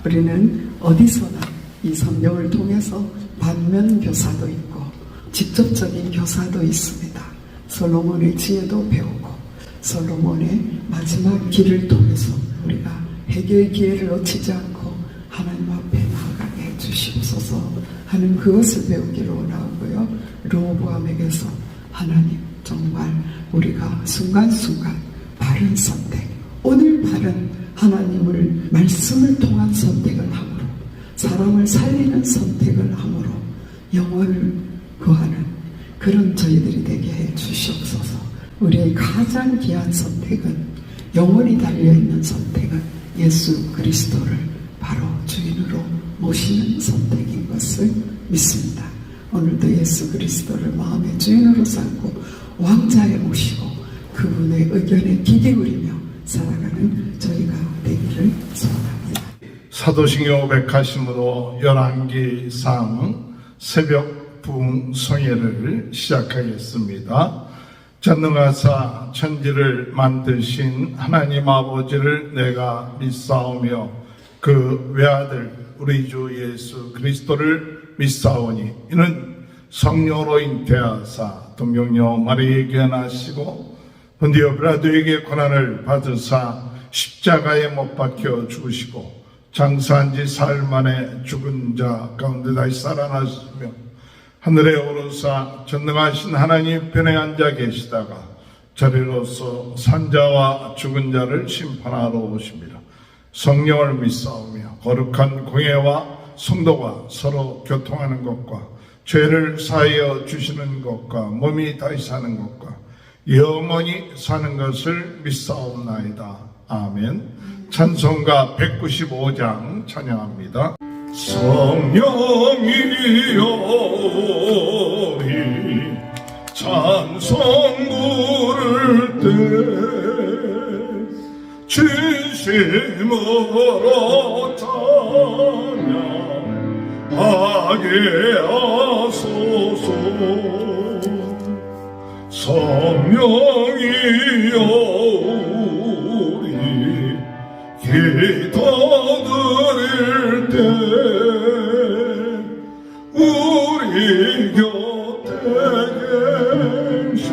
우리는 어디서나 이 성경을 통해서 반면 교사도 있고 직접적인 교사도 있습니다. 솔로몬의 지혜도 배우고 솔로몬의 마지막 길을 통해서 우리가 해결 기회를 놓치지 않고 하나님 앞에 나아가게 해주시옵소서 하는 그것을 배우기를 원하고요. 르호보암에게서 하나님 정말 우리가 순간순간 바른 선택, 오늘 바른 하나님을 말씀을 통한 선택을 함으로 사람을 살리는 선택을 함으로 영원을 구하는 그런 저희들이 되게 해 주시옵소서. 우리의 가장 귀한 선택은 영원히 달려있는 선택은 예수 그리스도를 바로 주인으로 모시는 선택인 것을 믿습니다. 오늘도 예수 그리스도를 마음의 주인으로 삼고 왕자에 모시고 그분의 의견에 귀 기울이며 살아가는 저희가 되기를 소원합니다. 사도신경 500하심으로 열왕기상 새벽 부흥성회를 시작하겠습니다. 전능하사 천지를 만드신 하나님 아버지를 내가 믿사오며 그 외아들 우리 주 예수 그리스도를 믿사오니 이는 성령으로 잉태하사 동정녀 마리에게 나시고 본디오 빌라도에게 고난을 받으사 십자가에 못 박혀 죽으시고 장사한 지 사흘 만에 죽은 자 가운데 다시 살아나시며 하늘에 오르사 전능하신 하나님 편에 앉아 계시다가 저리로서 산자와 죽은 자를 심판하러 오십니다. 성령을 믿사오며 거룩한 공예와 성도가 서로 교통하는 것과 죄를 사하여 주시는 것과 몸이 다시 사는 것과 영원히 사는 것을 믿사옵나이다. 아멘. 찬송가 195장 찬양합니다. 성령이여 우리 찬송 부를 때 진심으로 찬양하게 하소서. 성령이여 우리 기도드릴 때 우리 곁에 계셔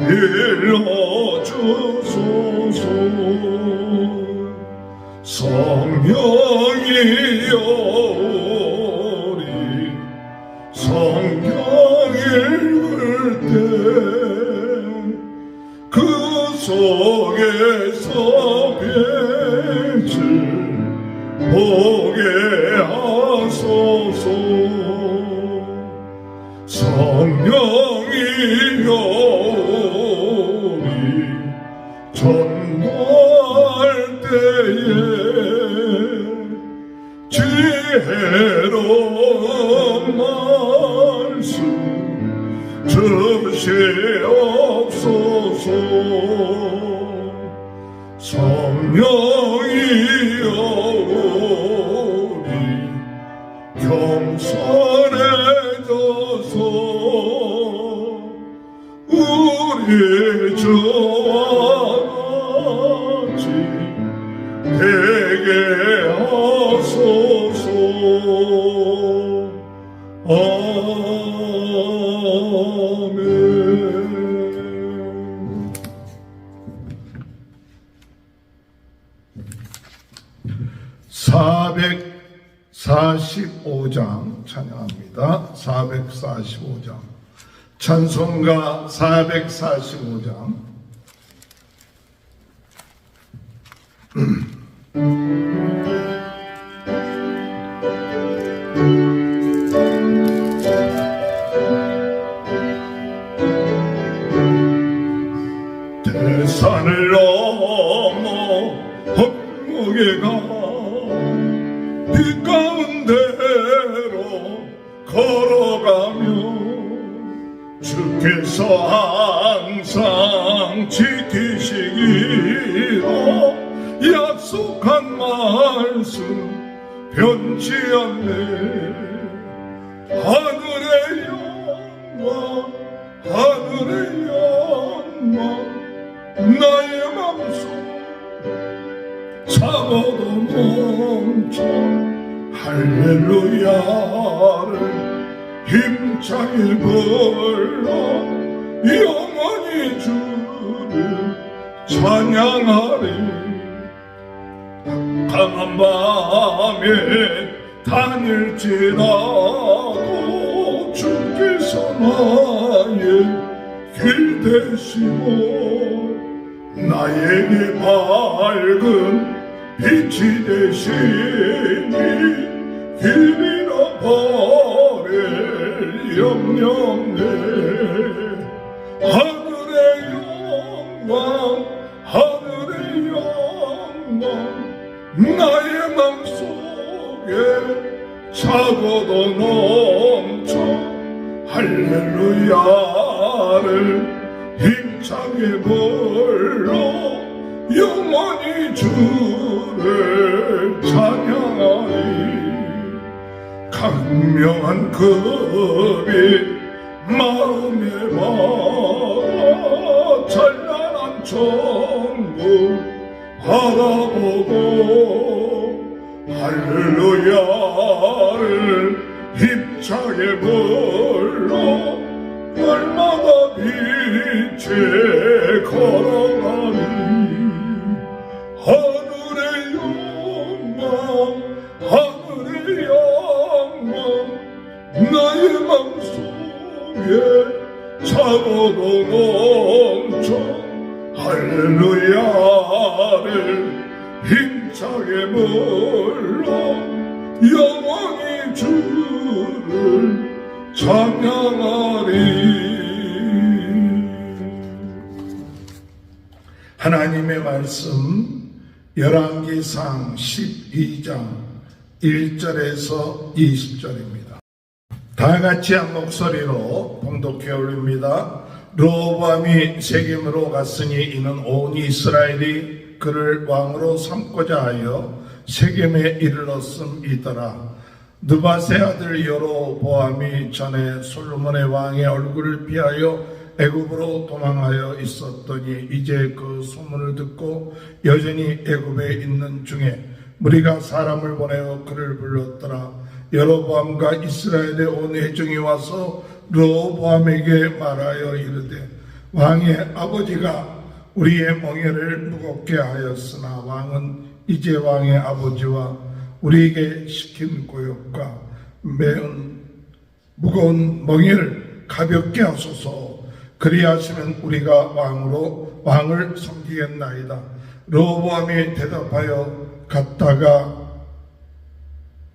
일러주소서. 성령이여 우리 성경 읽을 때 그 속에서 빛을 보게 하소서. 성령이여 우리 전도할 때에 지혜로운 말씀 주시옵소서. 성령이여 우리 겸손해져서 우리 주와 같이 되게 하소서. 아멘. 445장 찬양합니다. 445장 찬송가 445장 대산을 넘어 헛무게가 빛 가운데로 걸어가며 주께서 항상 지키시기로 약속한 말씀 변치 않네. 하늘의 영광 하늘의 영광 나의 맘속 참아도 넘쳐 할렐루야를 힘차게 불러 영원히 주를 찬양하리. 강한 밤에 다닐지라도 주께서 나의 길 되시고 나에게 밝은 빛이 되시니 길 잃어버릴 염려네. 하늘의 영광 하늘의 영광 나의 맘속에 차고도 넘쳐 할렐루야를 힘차게 불러 영원히 주를 찬양하리. 강명한 급이 마음에 받아 찬란한 천국 바라보고 할렐루야를 힘차게 불러 날마다 빛에 걸어가니. 하늘의 영광 하늘의 영광 나의 맘속에 차고도 넘쳐 할렐루야를 힘차게 불러 영원히 주를 찬양하리. 하나님의 말씀 열왕기상 12장 1절에서 20절입니다. 다 같이 한 목소리로 봉독해 올립니다. 르호보암이 세겜으로 갔으니 이는 온 이스라엘이 그를 왕으로 삼고자 하여 세겜에 이르렀음이더라. 느밧의 아들 여로보암이 전에 솔로몬의 왕의 얼굴을 피하여 애굽으로 도망하여 있었더니 이제 그 소문을 듣고 여전히 애굽에 있는 중에 무리가 사람을 보내어 그를 불렀더라. 여로보암과 이스라엘의 온 회중이 와서 르호보암에게 말하여 이르되 왕의 아버지가 우리의 멍에를 무겁게 하였으나 왕은 이제 왕의 아버지와 우리에게 시킨 고역과 매운 무거운 멍에를 가볍게 하소서. 그리하시면 우리가 왕을 섬기겠나이다. 르호보암이 대답하여 갔다가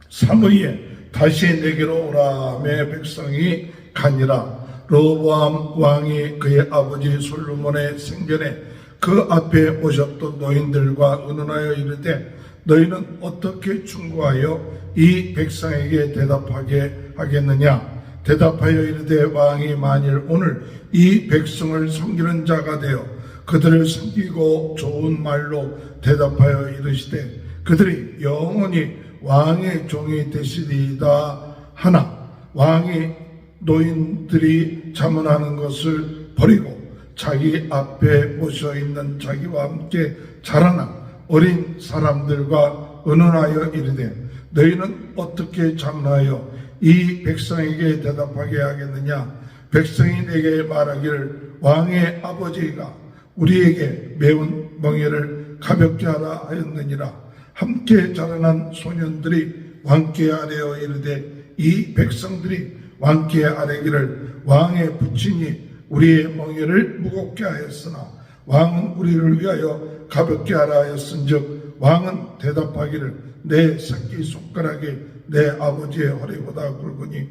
사무이에 다시 내게로 오라매 백성이 가니라. 르호보암 왕이 그의 아버지 솔로몬의 생전에 그 앞에 오셨던 노인들과 의논하여 이르되 너희는 어떻게 충고하여 이 백성에게 대답하게 하겠느냐. 대답하여 이르되 왕이 만일 오늘 이 백성을 섬기는 자가 되어 그들을 섬기고 좋은 말로 대답하여 이르시되 그들이 영원히 왕의 종이 되시리이다 하나 왕이 노인들이 자문하는 것을 버리고 자기 앞에 모셔있는 자기와 함께 자라난 어린 사람들과 의논하여 이르되 너희는 어떻게 자문하여 이 백성에게 대답하게 하겠느냐. 백성이 내게 말하기를 왕의 아버지가 우리에게 매운 멍에를 가볍게 하라 하였느니라. 함께 자라난 소년들이 왕께 아뢰어 이르되 이 백성들이 왕께 아뢰기를 왕의 부친이 우리의 멍에를 무겁게 하였으나 왕은 우리를 위하여 가볍게 하라 하였은즉 왕은 대답하기를 내 새끼손가락이 내 아버지의 허리보다 굵으니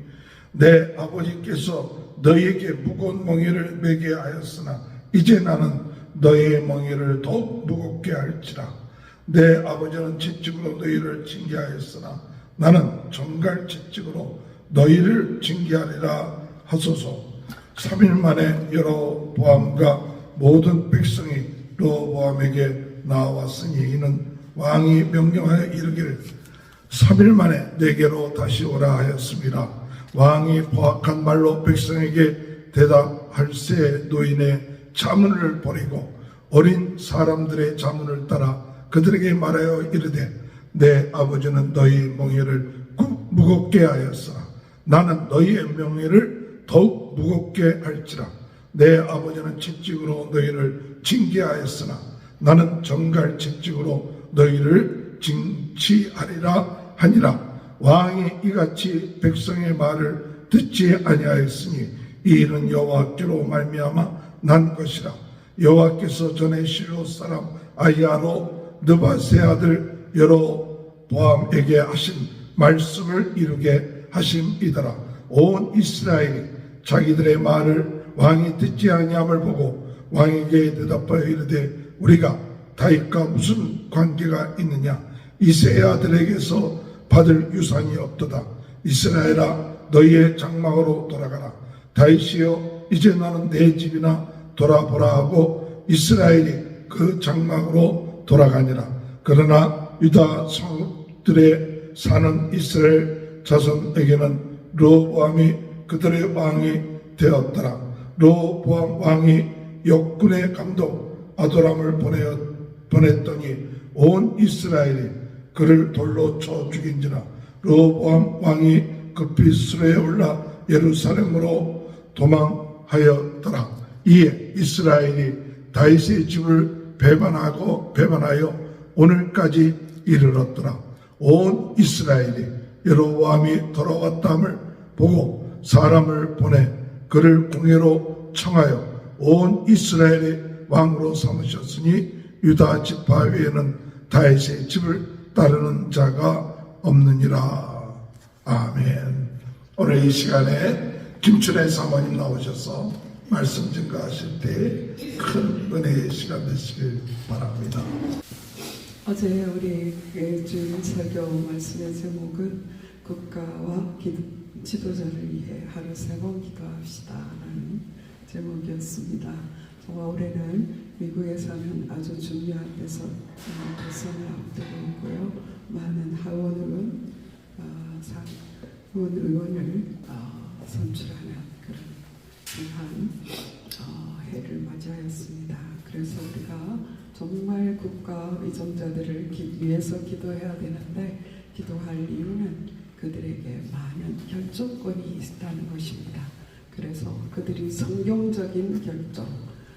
내 아버지께서 너희에게 무거운 멍에를 매게 하였으나 이제 나는 너희의 멍에를 더욱 무겁게 할지라. 내 아버지는 채찍으로 너희를 징계하였으나 나는 정갈 채찍으로 너희를 징계하리라 하소서. 3일 만에 여로보암과 모든 백성이 르호보암에게 나왔으니 이는 왕이 명령하여 이르기를 3일 만에 내게로 다시 오라 하였습니다. 왕이 포악한 말로 백성에게 대답할새 노인의 자문을 버리고 어린 사람들의 자문을 따라 그들에게 말하여 이르되 내 아버지는 너희 멍에를 무겁게 하였으나 나는 너희의 명예를 더욱 무겁게 할지라. 내 아버지는 채찍으로 너희를 징계하였으나 나는 정갈 채찍으로 너희를 징치하리라 하니라. 왕이 이같이 백성의 말을 듣지 아니하였으니 이 일은 여호와께로 말미암아 난 것이라. 여호와께서 전에 실로 사람 아히야로 느바세 아들 여로보암에게 하신 말씀을 이루게 하심이더라. 온 이스라엘이 자기들의 말을 왕이 듣지 아니함을 보고 왕에게 대답하여 이르되 우리가 다윗과 무슨 관계가 있느냐? 이새의 아들에게서 받을 유산이 없도다. 이스라엘아 너희의 장막으로 돌아가라. 다윗이여 이제 나는 내 집이나 돌아보라 하고 이스라엘이 그 장막으로 돌아가니라. 그러나 유다 성들에 사는 이스라엘 자손에게는 르호보암이 그들의 왕이 되었더라. 르호보암 왕이 역군의 감독 아도람을 보냈더니 온 이스라엘이 그를 돌로 쳐 죽인지라. 르호보암 왕이 급히 수레에 올라 예루살렘으로 도망하였더라. 이에 이스라엘이 다윗의 집을 배반하여 오늘까지 이르렀더라. 온 이스라엘이 여로보암이 돌아왔다함을 보고 사람을 보내 그를 공회로 청하여 온 이스라엘의 왕으로 삼으셨으니 유다 지파 외에는 다윗의 집을 따르는 자가 없느니라. 아멘. 오늘 이 시간에 김춘혜 사모님 나오셔서 말씀 증거하실 때 큰 은혜의 시간 되시길 바랍니다. 어제 우리 주일 설교 말씀의 제목은 국가와 지도자를 위해 하루 3번 기도합시다 라는 제목이었습니다. 정말 올해는 미국에 사는 아주 중요한 대선을 앞두고 있고요. 많은 하원 의원을 선출하는 그런 중요한 해를 맞이하였습니다. 그래서 우리가 정말 국가 위정자들을 위해서 기도해야 되는데 기도할 이유는 그들에게 많은 결정권이 있다는 것입니다. 그래서 그들이 성경적인 결정,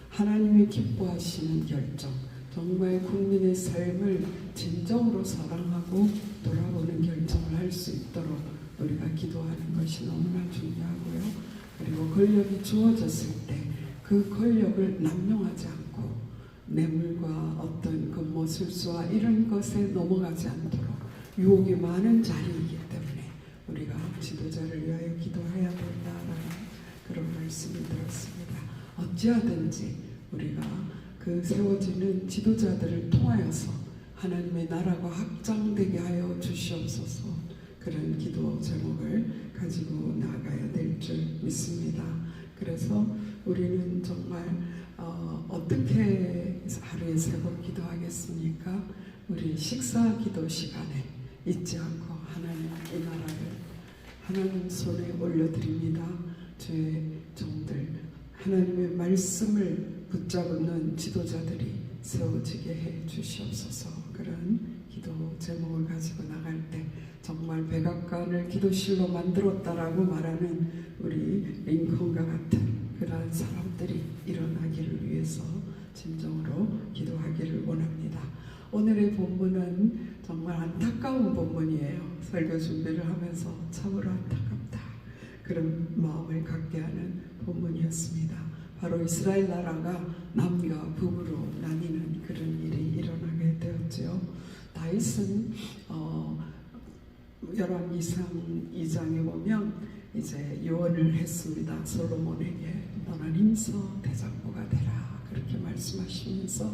하나님이 기뻐하시는 결정, 정말 국민의 삶을 진정으로 사랑하고 돌아보는 결정을 할 수 있도록 우리가 기도하는 것이 너무나 중요하고요. 그리고 권력이 주어졌을 때 그 권력을 남용하지 않고 뇌물과 어떤 금모술수와 이런 것에 넘어가지 않도록 유혹이 많은 자리이기 때문에 우리가 지도자를 위하여 기도해야 된다라는 그런 말씀을 들었습니다. 어찌하든지 우리가 그 세워지는 지도자들을 통하여서 하나님의 나라가 확장되게 하여 주시옵소서. 그런 기도 제목을 가지고 나가야 될 줄 믿습니다. 그래서 우리는 정말 어떻게 하루에 3번 기도하겠습니까? 우리 식사 기도 시간에 잊지 않고 하나님 이 나라를 하나님 손에 올려드립니다. 주의 종들 하나님의 말씀을 붙잡는 지도자들이 세워지게 해 주시옵소서. 그런 기도 제목을 가지고 나갈 때 정말 백악관을 기도실로 만들었다라고 말하는 우리 링컨과 같은 그러한 사람들이 일어나기를 위해서 진정으로 기도하기를 원합니다. 오늘의 본문은 정말 안타까운 본문이에요. 설교 준비를 하면서 참으로 안타깝다 그런 마음을 갖게 하는 본문이었습니다. 바로 이스라엘 나라가 남과 북으로 나뉘는 그런 일이 일어나게 되었죠. 다윗은 열왕기상 2장에 보면 이제 요언을 했습니다. 솔로몬에게 너는 임서 대장부가 되라 그렇게 말씀하시면서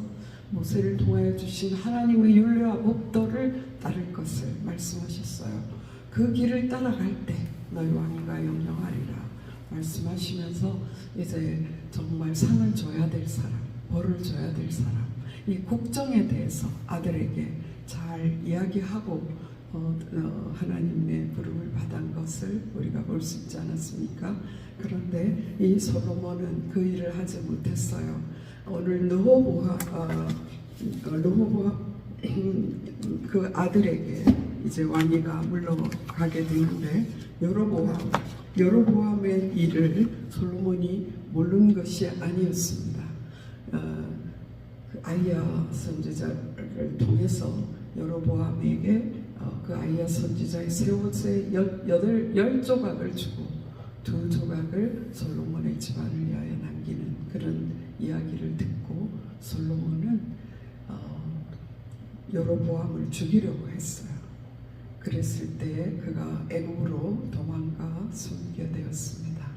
모세를 통하여 주신 하나님의 율례와 법도를 따를 것을 말씀하셨어요. 그 길을 따라갈 때 너희 왕이가 영영하리라 말씀하시면서 이제 정말 상을 줘야 될 사람, 벌을 줘야 될 사람, 이 국정에 대해서 아들에게 잘 이야기하고 하나님의 부름을 받은 것을 우리가 볼 수 있지 않았습니까? 그런데 이 솔로몬은 그 일을 하지 못했어요. 오늘 르호보암 그 아들에게 이제 왕위가 물러가게 되는데 여로보암의 일을 솔로몬이 모르는 것이 아니었습니다. 그 아이야 선지자를 통해서 여로보암에게 그 아이야 선지자의 새 옷의 10조각을 주고 2조각을 솔로몬의 집안을 위하여 남기는 그런 이야기를 듣고 솔로몬은 여로보암을 죽이려고 했어요. 그랬을 때에 그가 애굽으로 도망가 숨게 되었습니다.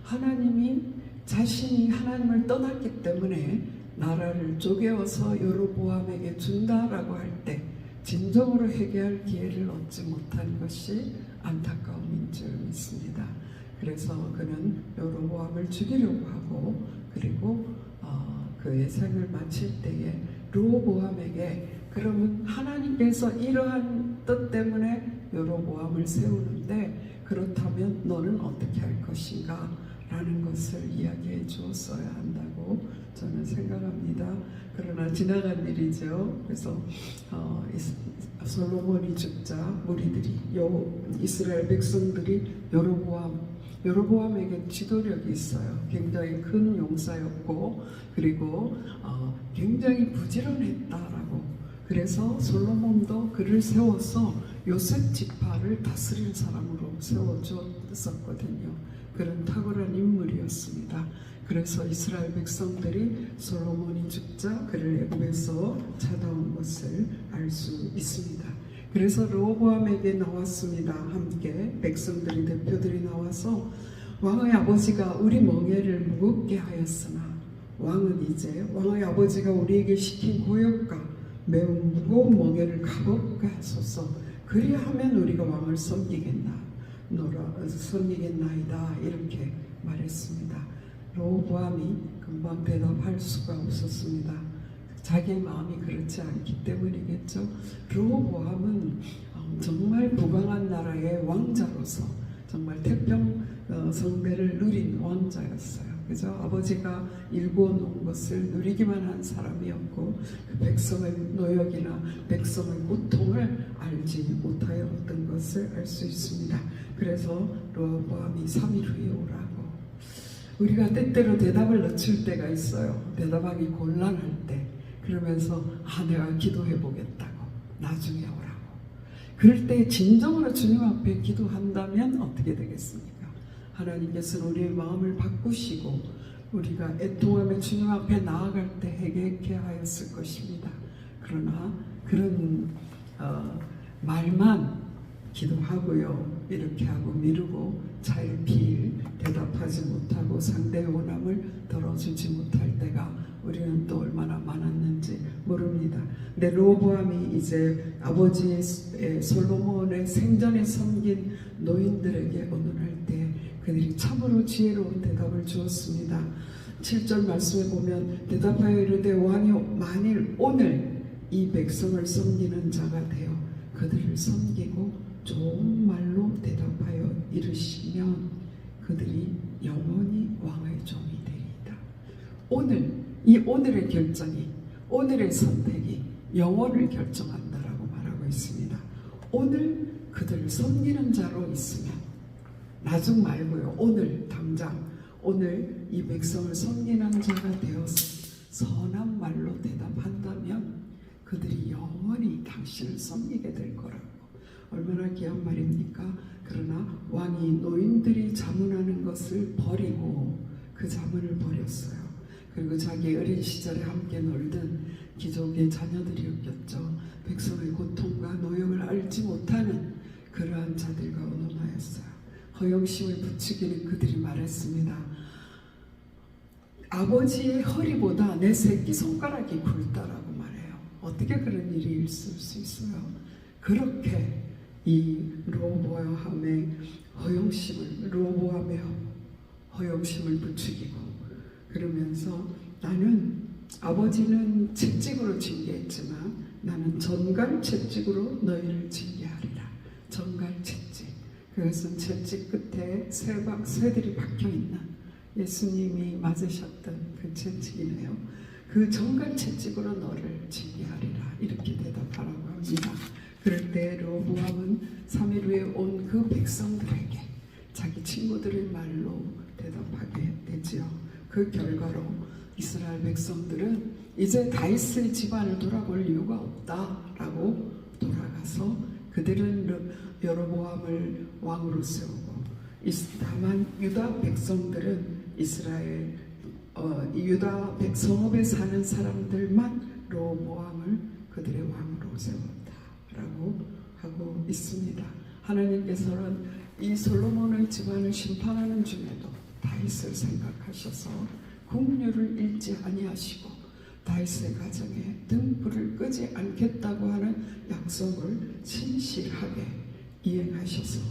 하나님이 자신이 하나님을 떠났기 때문에 나라를 쪼개어서 여로보암에게 준다라고 할 때 진정으로 회개할 기회를 얻지 못한 것이 안타까움인 줄 믿습니다. 그래서 그는 여로보암을 죽이려고 하고 그리고 그의 생을 마칠 때에 르호보암에게 그러면 하나님께서 이러한 뜻 때문에 여로보암을 세우는데 그렇다면 너는 어떻게 할 것인가 라는 것을 이야기해 주었어야 한다고 저는 생각합니다. 그러나 지나간 일이죠. 그래서 솔로몬이 죽자 무리들이 이스라엘 백성들이 여로보암에게 지도력이 있어요. 굉장히 큰 용사였고 그리고 굉장히 부지런했다라고. 그래서 솔로몬도 그를 세워서 요셉 지파를 다스릴 사람으로 세워주었었거든요. 그런 탁월한 인물이었습니다. 그래서 이스라엘 백성들이 솔로몬이 죽자 그를 애굽에서 찾아온 것을 알 수 있습니다. 그래서 르호보암에게 나왔습니다. 함께 백성들이 대표들이 나와서 왕의 아버지가 우리 멍에를 무겁게 하였으나 왕은 이제 왕의 아버지가 우리에게 시킨 고역과 매우 무거운 멍에를 가볍게 하소서. 그리하면 우리가 왕을 섬기겠나이다 이렇게 말했습니다. 르호보암이 금방 대답할 수가 없었습니다. 자기의 마음이 그렇지 않기 때문이겠죠. 르호보암은 정말 부강한 나라의 왕자로서 정말 태평 성대를 누린 왕자였어요. 그죠? 아버지가 일구어 놓은 것을 누리기만 한 사람이었고 그 백성의 노역이나 백성의 고통을 알지 못하였던 것을 알 수 있습니다. 그래서 르호보암이 3일 후에 오라고. 우리가 때때로 대답을 늦출 때가 있어요. 대답하기 곤란할 때. 그러면서 내가 기도해 보겠다고. 나중에 오라고. 그럴 때 진정으로 주님 앞에 기도한다면 어떻게 되겠습니까? 하나님께서는 우리의 마음을 바꾸시고 우리가 애통하며 주님 앞에 나아갈 때 회개케 하였을 것입니다. 그러나 그런 말만 기도하고요. 이렇게 하고 미루고 차일피일 대답하지 못하고 상대의 원함을 덜어주지 못할 때가 우리는 또 얼마나 많았는지 모릅니다. 근데 르호보암이 이제 아버지 솔로몬의 생전에 섬긴 노인들에게 언론할 때 그들이 참으로 지혜로운 대답을 주었습니다. 7절 말씀에 보면 대답하여 이르되 왕이 만일 오늘 이 백성을 섬기는 자가 되어 그들을 섬기고 좋은 말로 대답하여 이르시면 그들이 영원히 왕의 종이 되리이다. 이 오늘의 결정이 오늘의 선택이 영원을 결정한다라고 말하고 있습니다. 오늘 그들을 섬기는 자로 있으면 나중 말고요. 오늘 당장 오늘 이 백성을 섬기는 자가 되어서 선한 말로 대답한다면 그들이 영원히 당신을 섬기게 될 거라고. 얼마나 귀한 말입니까? 그러나 왕이 노인들이 자문하는 것을 버리고 그 자문을 버렸어요. 그리고 자기 어린 시절에 함께 놀던 귀족의 자녀들이었겠죠. 백성의 고통과 노역을 알지 못하는 그러한 자들과 언론하였어요. 허영심을 부추기는 그들이 말했습니다. 아버지의 허리보다 내 새끼손가락이 굵다라고 말해요. 어떻게 그런 일이 있을 수 있어요? 그렇게 이 르호보암의 허영심을 부추기고 그러면서 나는 아버지는 채찍으로 징계했지만 나는 전갈 채찍으로 너희를 징계하리라. 전갈 채찍. 그것은 채찍 끝에 새들이 박혀있는 예수님이 맞으셨던 그 채찍이네요. 그 정갈 채찍으로 너를 징계하리라 이렇게 대답하라고 합니다. 그럴 때 르호보암은 3일 후에 온 그 백성들에게 자기 친구들의 말로 대답하게 되지요. 그 결과로 이스라엘 백성들은 이제 다윗의 집안을 돌아볼 이유가 없다라고 돌아가서 그들은 여로보암을 왕으로 세우고, 다만 유다 백성들은 이스라엘 유다 성읍에 사는 사람들만 르호보암을 그들의 왕으로 세웠다라고 하고 있습니다. 하나님께서는 이 솔로몬의 집안을 심판하는 중에도 다윗을 생각하셔서 국류를 잃지 아니하시고 다윗의 가정에 등불을 끄지 않겠다고 하는 약속을 신실하게 이행하셔서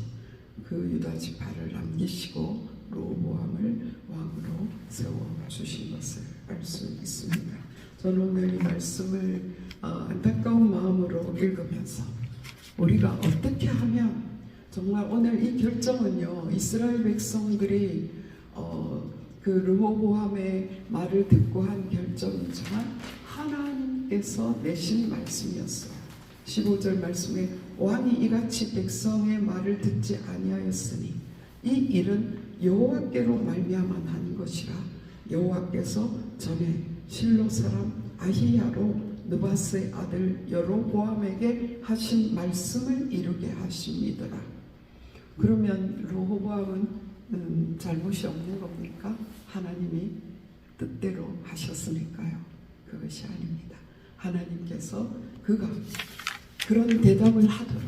그 유다 지파를 남기시고 르호보암을 왕으로 세워주신 것을 알 수 있습니다. 저는 오늘 이 말씀을 안타까운 마음으로 읽으면서 우리가 어떻게 하면 정말 오늘 이 결정은요, 이스라엘 백성들이 그 르호보암의 말을 듣고 한 결정이지만 하나님께서 내신 말씀이었어요. 15절 말씀에 왕이 이같이 백성의 말을 듣지 아니하였으니 이 일은 여호와께로 말미암아 난 것이라 여호와께서 전에 실로 사람 아히야로 느바스의 아들 여로보암에게 하신 말씀을 이루게 하십니더라. 그러면 르호보암은 잘못이 없는 겁니까? 하나님이 뜻대로 하셨으니까요. 그것이 아닙니다. 하나님께서 그가 그런 대답을 하도록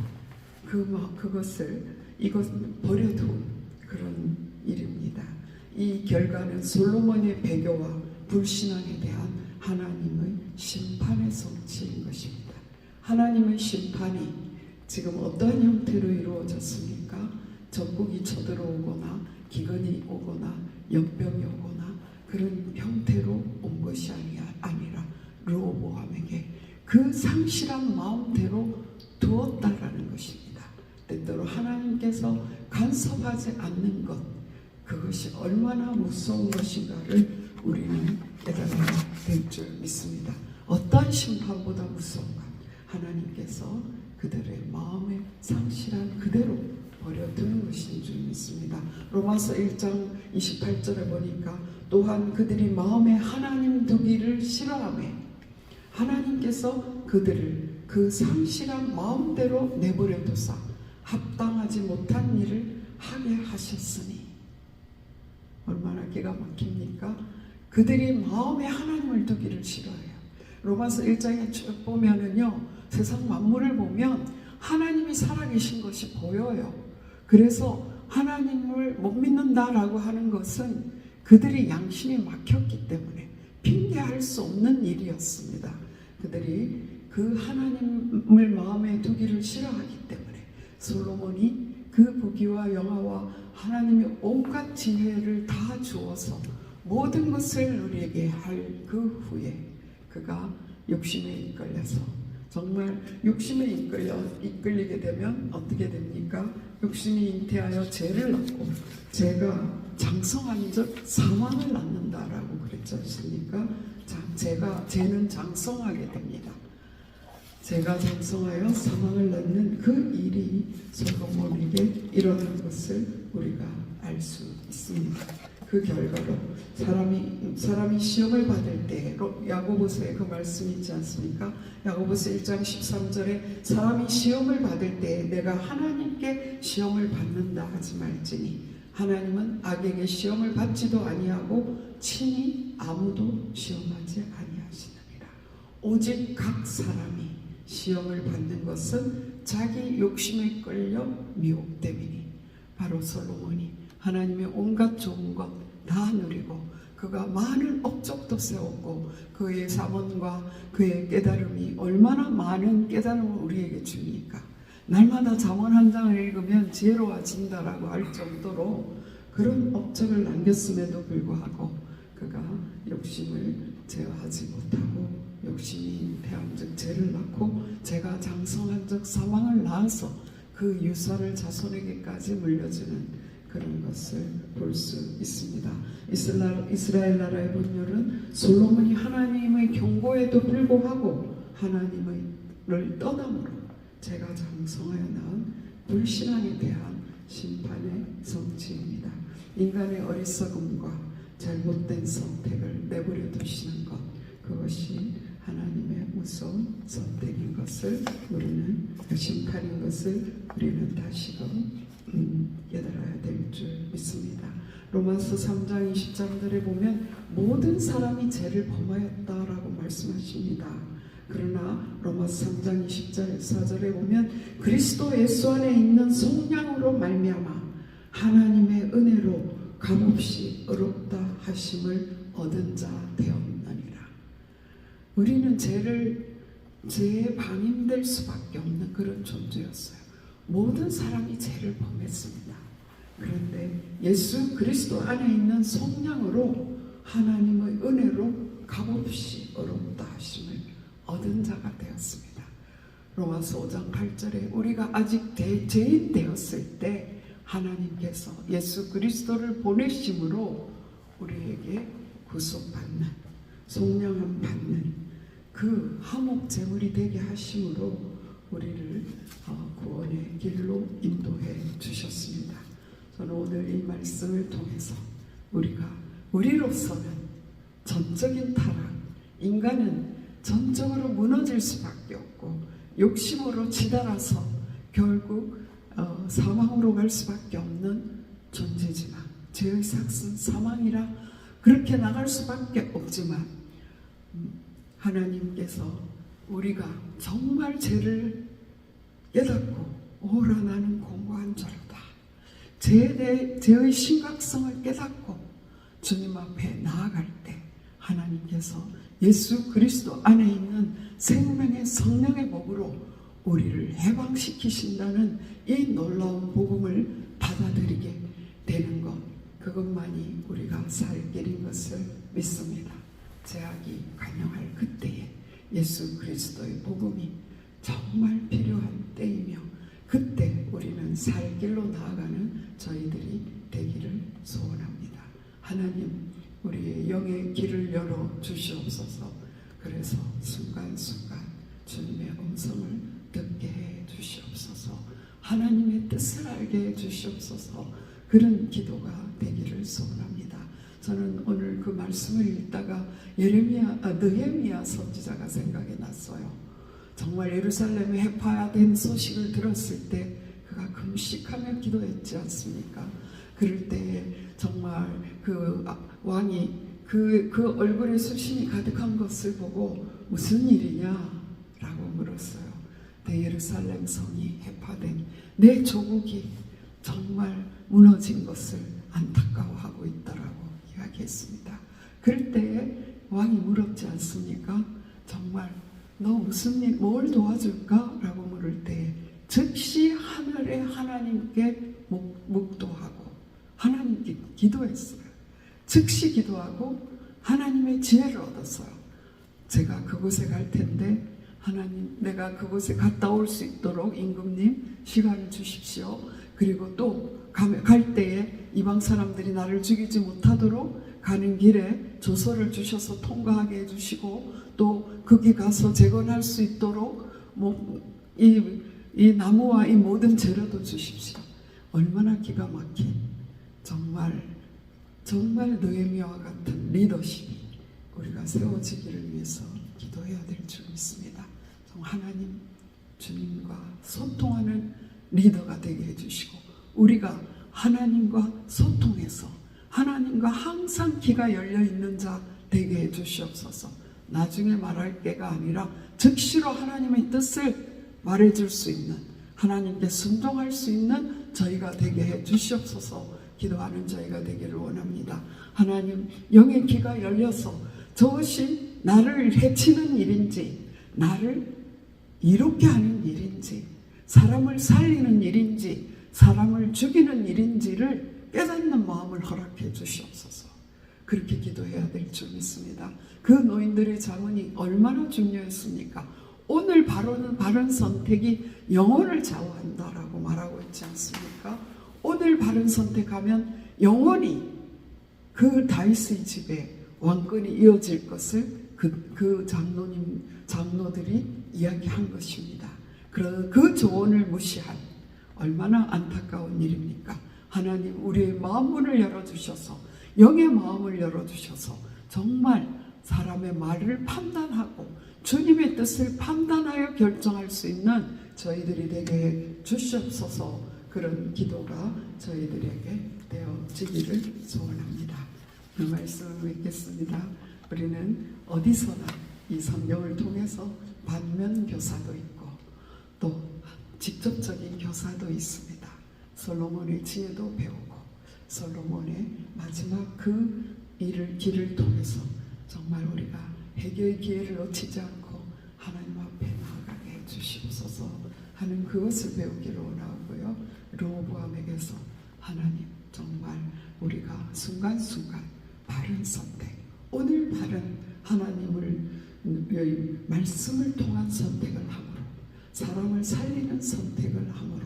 이것 버려둔 그런 일입니다. 이 결과는 솔로몬의 배교와 불신앙에 대한 하나님의 심판의 성취인 것입니다. 하나님의 심판이 지금 어떠한 형태로 이루어졌습니까? 적국이 쳐들어오거나 기근이 오거나 연병이 오거나 그런 형태로 온 것이 아니라 르호보암에게 그 상실한 마음대로 두었다라는 것입니다. 때때로 하나님께서 간섭하지 않는 것, 그것이 얼마나 무서운 것인가를 우리는 깨달아야 될 줄 믿습니다. 어떠한 심판보다 무서운가? 하나님께서 그들의 마음에 상실한 그대로 버려두는 것인 줄 믿습니다. 로마서 1장 28절에 보니까 또한 그들이 마음에 하나님 두기를 싫어하며 하나님께서 그들을 그 상실한 마음대로 내버려 두사 합당하지 못한 일을 하게 하셨으니 얼마나 기가 막힙니까? 그들이 마음에 하나님을 두기를 싫어해요. 로마서 1장에 쭉 보면은요, 세상 만물을 보면 하나님이 살아계신 것이 보여요. 그래서 하나님을 못 믿는다라고 하는 것은 그들이 양심이 막혔기 때문에 핑계할 수 없는 일이었습니다. 그들이 그 하나님을 마음에 두기를 싫어하기 때문에 솔로몬이 그 부귀와 영화와 하나님의 온갖 지혜를 다 주어서 모든 것을 누리게 할 그 후에 그가 욕심에 이끌려서 정말 욕심에 이끌리게 되면 어떻게 됩니까? 욕심이 잉태하여 죄를 낳고 죄가 장성한 즉 사망을 낳는다라고 그랬지 않습니까? 죄는 장성하게 됩니다. 죄가 장성하여 사망을 낳는 그 일이 솔로몬에게 일어난 것을 우리가 알 수 있습니다. 그 결과로 사람이 시험을 받을 때 야고보서에 그 말씀이 있지 않습니까? 야고보서 1장 13절에 사람이 시험을 받을 때 내가 하나님께 시험을 받는다 하지 말지니 하나님은 악에게 시험을 받지도 아니하고 친히 아무도 시험하지 아니하시느니라. 오직 각 사람이 시험을 받는 것은 자기 욕심에 끌려 미혹됨이니 바로 솔로몬이 하나님의 온갖 좋은 것 다 누리고 그가 많은 업적도 세웠고 그의 자문과 그의 깨달음이 얼마나 많은 깨달음을 우리에게 줍니까? 날마다 자문 한 장을 읽으면 지혜로워진다라고 할 정도로 그런 업적을 남겼음에도 불구하고 그가 욕심을 제어하지 못하고 욕심이 잉태한 즉 죄를 낳고 죄가 장성한 즉 사망을 낳아서 그 유산을 자손에게까지 물려주는 그런 것을 볼 수 있습니다. 이스라엘 나라의 분열은 솔로몬이 하나님의 경고에도 불구하고 하나님을 떠남으로 제가 장성하여 낳은 불신앙에 대한 심판의 성취입니다. 인간의 어리석음과 잘못된 선택을 내버려 두시는 것, 그것이 하나님의 무서운 선택인 것을 우리는, 심판인 것을 우리는 다시금 깨달아야 될 줄 믿습니다. 로마서 3장 20절에 보면 모든 사람이 죄를 범하였다라고 말씀하십니다. 그러나 로마서 3장 24절에 보면 그리스도 예수 안에 있는 성령으로 말미암아 하나님의 은혜로 값없이 의롭다 하심을 얻은 자 되었느니라. 우리는 죄의 방임될 수밖에 없는 그런 존재였어요. 모든 사람이 죄를 범했습니다. 그런데 예수 그리스도 안에 있는 성령으로 하나님의 은혜로 값없이 의롭다 하심을 얻은 자가 되었습니다. 로마서 5장 8절에 우리가 아직 죄인 되었을 때 하나님께서 예수 그리스도를 보내심으로 우리에게 구속받는, 속량함 받는 그 화목 제물이 되게 하심으로 우리를 구원의 길로 인도해 주셨습니다. 저는 오늘 이 말씀을 통해서 우리로서는 전적인 타락, 인간은 전적으로 무너질 수밖에 없고 욕심으로 치달아서 결국 사망으로 갈 수밖에 없는 존재지만, 죄의 삭은 사망이라 그렇게 나갈 수밖에 없지만, 하나님께서 우리가 정말 죄를 깨닫고 오라 나는 공고한 자로다, 죄의 심각성을 깨닫고 주님 앞에 나아갈 때 하나님께서 예수 그리스도 안에 있는 생명의 성령의 복으로 우리를 해방시키신다는 이 놀라운 복음을 받아들이게 되는 것, 그것만이 우리가 살 길인 것을 믿습니다. 제약이 간영할 그때에 예수 그리스도의 복음이 정말 필요한 때이며, 그때 우리는 살 길로 나아가는 저희들이 되기를 소원합니다. 하나님, 우리의 영의 길을 열어 주시옵소서. 그래서 순간순간 주님의 음성을 듣게 해 주시옵소서. 하나님의 뜻을 알게 해 주시옵소서. 그런 기도가 되기를 소원합니다. 저는 오늘 그 말씀을 읽다가 느헤미야 선지자가 생각이 났어요. 정말 예루살렘에 해파된 소식을 들었을 때 그가 금식하며 기도했지 않습니까? 그럴 때에 정말 그 왕이 그 얼굴에 수심이 가득한 것을 보고 무슨 일이냐? 라고 물었어요. 예루살렘 성이 해파된 내 조국이 정말 무너진 것을 안타까워하고 있다라고 이야기했습니다. 그럴 때에 왕이 물었지 않습니까? 정말 너 무슨 일, 뭘 도와줄까? 라고 물을 때 즉시 하늘의 하나님께 묵도하고 하나님께 기도했어요. 즉시 기도하고 하나님의 지혜를 얻었어요. 제가 그곳에 갈 텐데 하나님, 내가 그곳에 갔다 올 수 있도록 임금님 시간을 주십시오. 그리고 또 갈 때에 이방 사람들이 나를 죽이지 못하도록 가는 길에 조서를 주셔서 통과하게 해주시고, 또 거기 가서 재건할 수 있도록 이 나무와 이 모든 재료도 주십시오. 얼마나 기가 막힌, 정말 느헤미야와 같은 리더십이 우리가 세워지기를 위해서 기도해야 될 줄 믿습니다. 하나님, 주님과 소통하는 리더가 되게 해주시고, 우리가 하나님과 소통해서 하나님과 항상 귀가 열려있는 자 되게 해주시옵소서. 나중에 말할 게가 아니라 즉시로 하나님의 뜻을 말해줄 수 있는, 하나님께 순종할 수 있는 저희가 되게 해주시옵소서. 기도하는 저희가 되기를 원합니다. 하나님, 영의 귀가 열려서 저것이 나를 해치는 일인지, 나를 이롭게 하는 일인지, 사람을 살리는 일인지, 사람을 죽이는 일인지를 깨닫는 마음을 허락해 주시옵소서. 그렇게 기도해야 될 줄 믿습니다. 그 노인들의 자문이 얼마나 중요했습니까? 오늘 바른 선택이 영혼을 좌우한다라고 말하고 있지 않습니까? 오늘 오늘 바른 선택하면 영원히 그 다윗의 집에 왕권이 이어질 것을 그 장로들이 이야기한 것입니다. 그 조언을 무시한 얼마나 안타까운 일입니까? 하나님 우리의 마음문을 열어주셔서 영의 마음을 열어주셔서 정말 사람의 말을 판단하고 주님의 뜻을 판단하여 결정할 수 있는 저희들이 되게 주시옵소서. 그런 기도가 저희들에게 되어지기를 소원합니다. 그 말씀을 맺겠습니다. 우리는 어디서나 이 성경을 통해서 반면 교사도 있고 또 직접적인 교사도 있습니다. 솔로몬의 지혜도 배우고 솔로몬의 마지막 그 길을 통해서 정말 우리가 해결의 기회를 놓치지 않고 하나님 앞에 나아가게 해주시옵소서 하는 그것을 배우기를 원하고요. 르호보암에게서 하나님 정말 우리가 순간순간 바른 선택, 오늘 바른 하나님의 말씀을 통한 선택을 함으로 사람을 살리는 선택을 함으로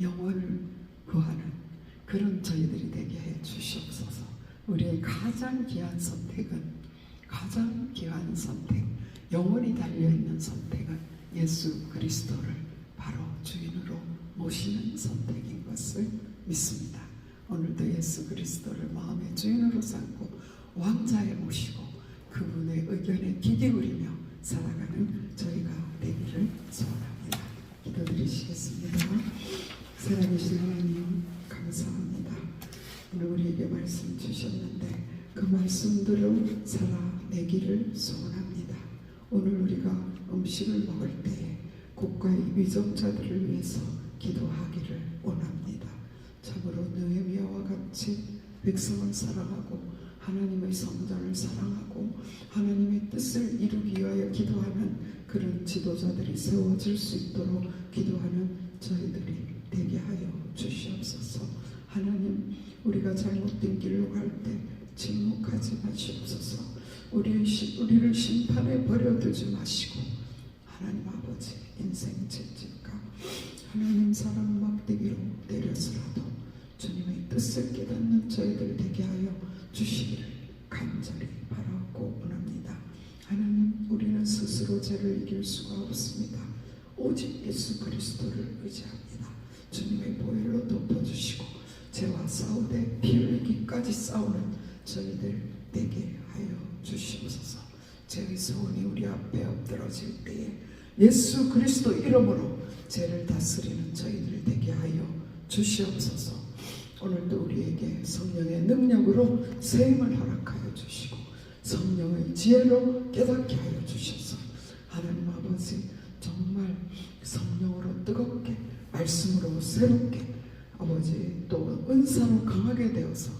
영혼을 구하는 그런 저희들이 되게 해 주시옵소서. 우리의 가장 귀한 선택은 영혼이 달려있는 선택은 예수 그리스도를 바로 주인으로 모시는 선택인 것을 믿습니다. 오늘도 예수 그리스도를 마음의 주인으로 삼고 왕자에 모시고 그분의 의견에 귀 기울이며 살아가는 저희가 되기를 소원합니다. 기도드리시겠습니다. 살아계신 하나님 감사합니다. 오늘 우리에게 말씀 주셨는데 그 말씀대로 살아내기를 소원합니다. 오늘 우리가 음식을 먹을 때에 국가의 위정자들을 위해서 기도하기를 원합니다. 참으로 느헤미야와 같이 백성을 사랑하고 하나님의 성전을 사랑하고 하나님의 뜻을 이루기 위하여 기도하는 그런 지도자들이 세워질 수 있도록 기도하는 저희들이 되게 하여 주시옵소서. 하나님 우리가 잘못된 길로 갈 때 침묵하지 마시옵소서. 우리를 심판에 버려두지 마시고 하나님 아버지 인생 채찍과 하나님 사랑 막대기로 내려서라도 주님의 뜻을 깨닫는 저희들 되게 하여 주시기를 간절히 바라고 원합니다. 하나님 우리는 스스로 죄를 이길 수가 없습니다. 오직 예수 그리스도를 의지합니다. 주님의 보혈로 덮어주시고 죄와 싸우되 피 흘리기까지 싸우는 저희들 되게 하여 주시옵소서. 죄의 소원이 우리 앞에 엎드러질 때에 예수 그리스도 이름으로 죄를 다스리는 저희들 되게 하여 주시옵소서. 오늘도 우리에게 성령의 능력으로 세임을 허락하여 주시고 성령의 지혜로 깨닫게 하여 주셔서 하나님 아버지 정말 성령으로 뜨겁게 말씀으로 새롭게 아버지 또 은사로 강하게 되어서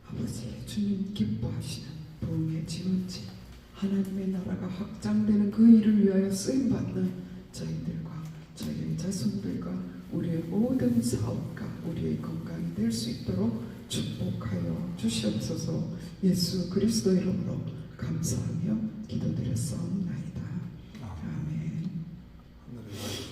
아버지 주님 기뻐하시는 부흥의 지원지 하나님의 나라가 확장되는 그 일을 위하여 쓰임받는 저희들과 저희의 자손들과 우리의 모든 사업과 우리의 건강이 될 수 있도록 축복하여 주시옵소서. 예수 그리스도 이름으로 감사하며 기도드렸사옵나이다. 아멘.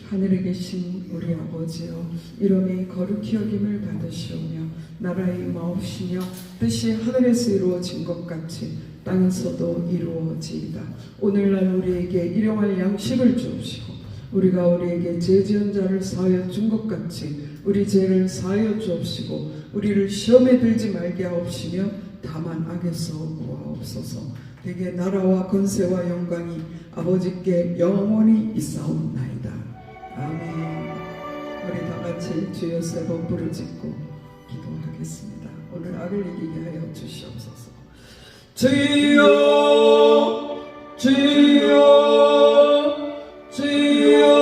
하늘에 계신 우리 아버지여 이름이 거룩히 여김을 받으시오며 나라의 마옵시며 뜻이 하늘에서 이루어진 것 같이 땅에서도 이루어지이다. 오늘날 우리에게 일용할 양식을 주옵시고 우리가 우리에게 죄 지은 자를 사하여 준 것 같이 우리 죄를 사하여 주옵시고 우리를 시험에 들지 말게 하옵시며 다만 악에서 구하옵소서. 되게 나라와 권세와 영광이 아버지께 영원히 있사옵나이다. 아멘. 우리 다같이 주여 세 번 부르짖고 기도하겠습니다. 오늘 악을 이기게 하여 주시옵소서. 주여 주여 주여 주여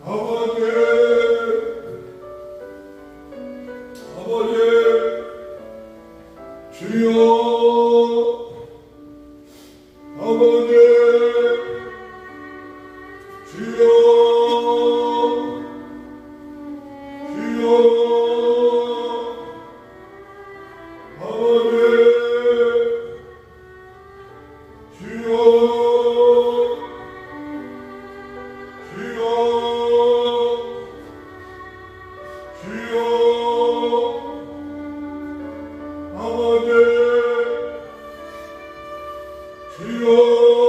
아버지, 아버지, 주여, 아버지, 주여, 주여, 아버지, 주여, 주여, 주여, 아버지, 주여.